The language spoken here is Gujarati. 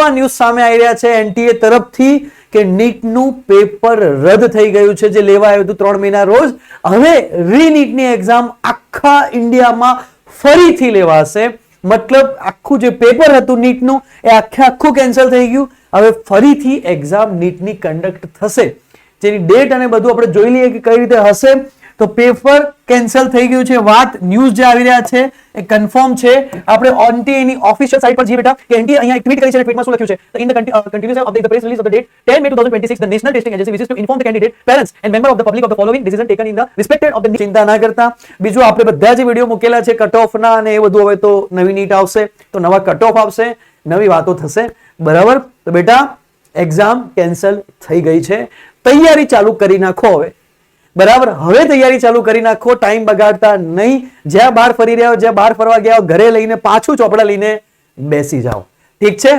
એવા ન્યૂઝ સામે આવી રહ્યા છે એનટીએ તરફથી કે નીટનું પેપર રદ થઈ ગયું છે, જે લેવા આવ્યું હતું 3 મહિના રોજ. હવે રીનીટની એક્ઝામ આખા ઇન્ડિયામાં ફરીથી લેવાશે. મતલબ આખું જે પેપર હતું નીટનું એ આખું કેન્સલ થઈ ગયું. હવે ફરીથી એક્ઝામ નીટની કન્ડક્ટ થશે, જેની ડેટ અને બધું આપણે જોઈ લઈએ કે કઈ રીતે હશે. તો પેપર કેન્સલ થઈ ગયું છે. વાત ન્યૂઝ જે આવી રહ્યા છે એ કન્ફર્મ છે. આપણે એનટીએ ની ઓફિશિયલ સાઇટ પર જઈએ બેટા કે એનટીએ અહીંયા એક ટ્વીટ કરી છે. ટ્વીટમાં શું લખ્યું છે? In the continuation of the press release of the date 10 May 2026 the National Testing Agency wishes to inform the candidate, parents and member of the public of the following decision taken in the respected of the. ચિંતા ના કરતા. બીજું આપણે બધા જે વિડીયો મૂકેલા છે કટ ઓફ ના અને એ બધું, હવે તો નવી નીટ આવશે તો નવા કટ ઓફ આવશે, નવી વાતો થશે, બરાબર. તો બેટા એક્ઝામ કેન્સલ થઈ ગઈ છે. તૈયારી ચાલુ કરી નાખો હવે, બરાબર. હવે તૈયારી ચાલુ કરી નાખો, ટાઈમ બગાડતા નહીં. જ્યાં બહાર ફરી રહ્યા હો, જ્યાં બહાર ફરવા ગયા હો, ઘરે લઈને પાછું ચોપડા લઈને બેસી જાઓ, ઠીક છે.